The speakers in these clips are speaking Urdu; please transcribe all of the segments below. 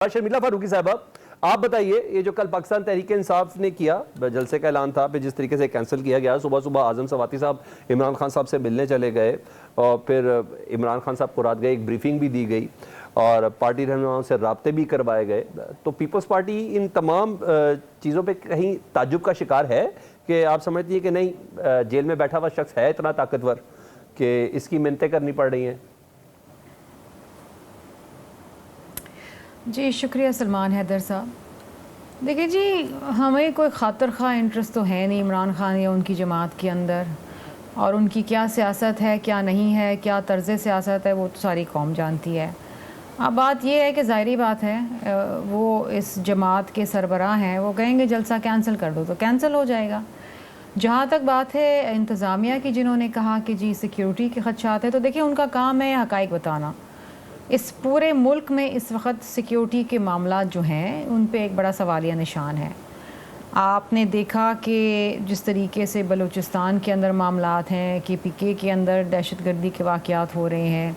شرمیلا فاروقی صاحبہ، آپ بتائیے یہ جو کل پاکستان تحریک انصاف نے کیا جلسے کا اعلان تھا، پھر جس طریقے سے کینسل کیا گیا، صبح صبح اعظم سواتی صاحب عمران خان صاحب سے ملنے چلے گئے اور پھر عمران خان صاحب کو رات گئے ایک بریفنگ بھی دی گئی اور پارٹی رہنماؤں سے رابطے بھی کروائے گئے، تو پیپلز پارٹی ان تمام چیزوں پہ کہیں تعجب کا شکار ہے کہ آپ سمجھتی ہیں کہ نہیں جیل میں بیٹھا ہوا شخص ہے اتنا طاقتور کہ اس کی منتیں کرنی پڑ رہی ہیں؟ جی شکریہ سلمان حیدر صاحب۔ دیکھیں جی، ہمیں کوئی خاطر خواہ انٹرسٹ تو ہے نہیں عمران خان یا ان کی جماعت کے اندر، اور ان کی کیا سیاست ہے کیا نہیں ہے، کیا طرز سیاست ہے، وہ تو ساری قوم جانتی ہے۔ اب بات یہ ہے کہ ظاہری بات ہے وہ اس جماعت کے سربراہ ہیں، وہ کہیں گے جلسہ کینسل کر دو تو کینسل ہو جائے گا۔ جہاں تک بات ہے انتظامیہ کی، جنہوں نے کہا کہ جی سیکیورٹی کے خدشات ہیں، تو دیکھیں ان کا کام ہے حقائق بتانا۔ اس پورے ملک میں اس وقت سیکیورٹی کے معاملات جو ہیں ان پہ ایک بڑا سوالیہ نشان ہے۔ آپ نے دیکھا کہ جس طریقے سے بلوچستان کے اندر معاملات ہیں، KPK کے اندر دہشت گردی کے واقعات ہو رہے ہیں،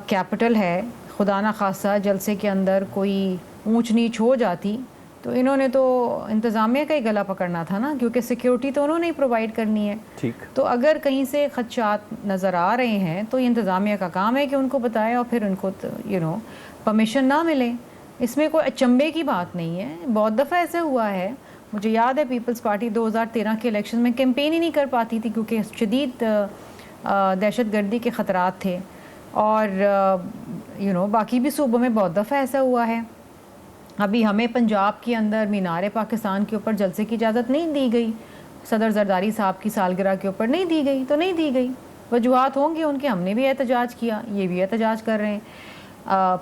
کیپٹل ہے، خدا نہ خواستہ جلسے کے اندر کوئی اونچ نیچ ہو جاتی تو انہوں نے تو انتظامیہ کا ہی گلا پکڑنا تھا نا، کیونکہ سیکیورٹی تو انہوں نے ہی پرووائڈ کرنی ہے۔ ٹھیک، تو اگر کہیں سے خدشات نظر آ رہے ہیں تو یہ انتظامیہ کا کام ہے کہ ان کو بتائے اور پھر ان کو پرمیشن نہ ملے۔ اس میں کوئی اچنبے کی بات نہیں ہے، بہت دفعہ ایسے ہوا ہے۔ مجھے یاد ہے پیپلز پارٹی 2013 کے الیکشن میں کیمپین ہی نہیں کر پاتی تھی کیونکہ شدید دہشت گردی کے خطرات تھے، اور باقی بھی صوبوں میں بہت دفعہ ایسا ہوا ہے۔ ابھی ہمیں پنجاب کے اندر مینار پاکستان کے اوپر جلسے کی اجازت نہیں دی گئی، صدر زرداری صاحب کی سالگرہ کے اوپر نہیں دی گئی تو نہیں دی گئی، وجوہات ہوں گے ان کے، ہم نے بھی احتجاج کیا، یہ بھی احتجاج کر رہے ہیں۔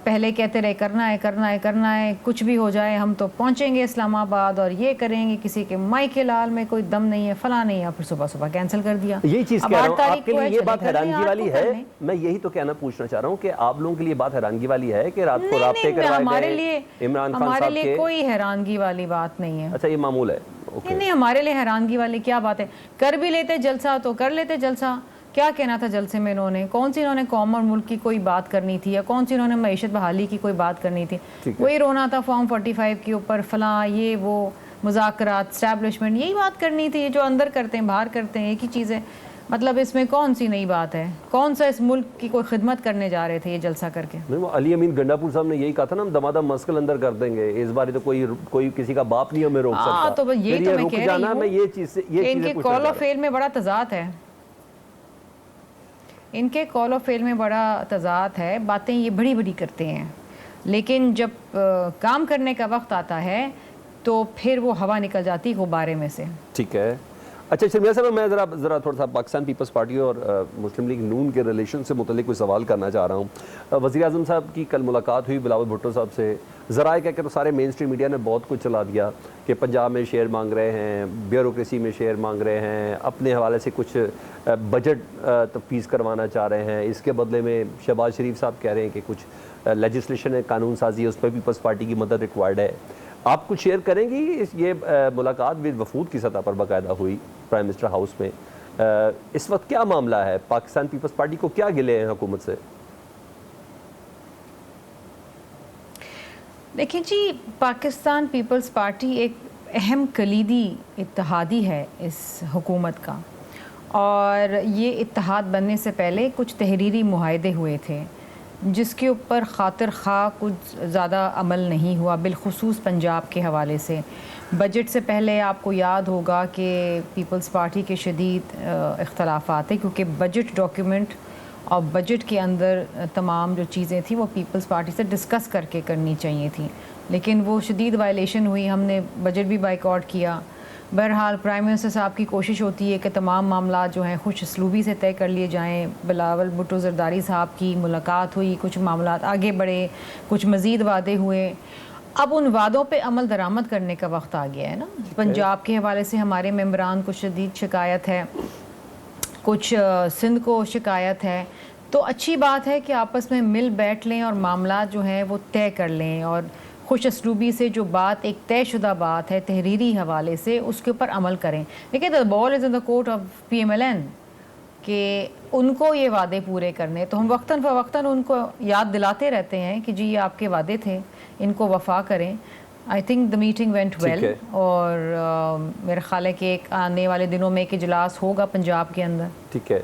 پہلے کہتے رہے کرنا ہے کرنا ہے کرنا ہے، کچھ بھی ہو جائے ہم تو پہنچیں گے اسلام آباد اور یہ کریں گے، کسی کے مائی کے لال میں کوئی دم نہیں ہے، فلاں نہیں ہے، پھر صبح صبح کینسل کر دیا۔ یہی چیز کہہ رہا ہوں، آپ کے لیے یہ بات حیرانگی والی ہے، میں یہی تو کہنا پوچھنا چاہ رہا ہوں کہ آپ لوگوں کے لیے بات حیرانگی والی ہے کہ رات کو رابطے کروائے گئے عمران خان صاحب کے؟ ہمارے لیے کوئی حیرانگی والی بات نہیں ہے۔ اچھا، یہ معمول ہے؟ نہیں، ہمارے لیے حیرانگی والی کیا بات ہے، کر بھی لیتے جلسہ تو کر لیتے جلسہ۔ کیا کہنا تھا جلسے میں انہوں نے؟ کون سی انہوں نے قوم اور ملک کی کوئی بات کرنی تھی، یا کون سی انہوں نے معیشت بحالی کی کوئی بات کرنی تھی؟ وہی رونا تھا فارم 45 کے اوپر، فلاں یہ وہ مذاکرات، اسٹیبلشمنٹ، یہی بات کرنی تھی جو اندر کرتے ہیں باہر کرتے ہیں، ایک ہی چیز ہے۔ مطلب اس میں کون سی نئی بات ہے؟ کون سا اس ملک کی کوئی خدمت کرنے جا رہے تھے یہ جلسہ کر کے؟ علی امین گنڈا پور صاحب نے یہی کہا تھا نا، ہم دمادم مسکل اندر کر دیں گے، اس بارے تو کوئی کسی کا باپ نہیں ہمیں روک سکتا۔ تو یہ تو میں کہہ رہی ہوں کہ ان کے کال آف فیل میں بڑا تضاد ہے، ان کے کال آف فیل میں بڑا تضاد ہے، باتیں یہ بڑی بڑی کرتے ہیں لیکن جب کام کرنے کا وقت آتا ہے تو پھر وہ ہوا نکل جاتی غبارے میں سے۔ ٹھیک ہے، اچھا شرمیلا صاحب، میں ذرا تھوڑا سا پاکستان پیپلز پارٹی اور مسلم لیگ نون کے ریلیشن سے متعلق کوئی سوال کرنا چاہ رہا ہوں۔ وزیر اعظم صاحب کی کل ملاقات ہوئی بلاول بھٹو صاحب سے، ذرائع کہہ کے تو سارے مین اسٹریم میڈیا نے بہت کچھ چلا دیا کہ پنجاب میں شیئر مانگ رہے ہیں، بیوروکریسی میں شیئر مانگ رہے ہیں، اپنے حوالے سے کچھ بجٹ تفویض کروانا چاہ رہے ہیں، اس کے بدلے میں شہباز شریف صاحب کہہ رہے ہیں کہ کچھ لیجسلیشن ہے، قانون سازی ہے، اس پہ پیپلز پارٹی کی مدد ریکوائرڈ ہے۔ آپ کچھ شیئر کریں گی؟ یہ ملاقات بھی وفود کی سطح پر باقاعدہ ہوئی پرائم منسٹر ہاؤس میں، اس وقت کیا معاملہ ہے؟ پاکستان پیپلز پارٹی کو کیا گلے ہیں حکومت سے؟ دیکھیں جی، پاکستان پیپلز پارٹی ایک اہم کلیدی اتحادی ہے اس حکومت کا، اور یہ اتحاد بننے سے پہلے کچھ تحریری معاہدے ہوئے تھے جس کے اوپر خاطر خواہ کچھ زیادہ عمل نہیں ہوا، بالخصوص پنجاب کے حوالے سے۔ بجٹ سے پہلے آپ کو یاد ہوگا کہ پیپلز پارٹی کے شدید اختلافات ہیں، کیونکہ بجٹ ڈاکیومنٹ اور بجٹ کے اندر تمام جو چیزیں تھیں وہ پیپلز پارٹی سے ڈسکس کر کے کرنی چاہیے تھیں، لیکن وہ شدید وائلیشن ہوئی، ہم نے بجٹ بھی بائیکاٹ کیا۔ بہرحال پرائم منسٹر صاحب کی کوشش ہوتی ہے کہ تمام معاملات جو ہیں خوش اسلوبی سے طے کر لیے جائیں۔ بلاول بھٹو زرداری صاحب کی ملاقات ہوئی، کچھ معاملات آگے بڑھے، کچھ مزید وعدے ہوئے۔ اب ان وعدوں پہ عمل درآمد کرنے کا وقت آ گیا ہے نا۔ پنجاب کے حوالے سے ہمارے ممبران کو شدید شکایت ہے، کچھ سندھ کو شکایت ہے، تو اچھی بات ہے کہ آپس میں مل بیٹھ لیں اور معاملات جو ہیں وہ طے کر لیں، اور خوش اسلوبی سے جو بات ایک طے شدہ بات ہے تحریری حوالے سے اس کے اوپر عمل کریں۔ دیکھیں the ball is in the court of PMLN کہ ان کو یہ وعدے پورے کرنے، تو ہم وقتاً فوقتاً ان کو یاد دلاتے رہتے ہیں کہ جی یہ آپ کے وعدے تھے، ان کو وفا کریں. I think the meeting went well, اور میرا خیال ہے کہ ایک آنے والے دنوں میں ایک اجلاس ہوگا پنجاب کے اندر. ٹھیک ہے.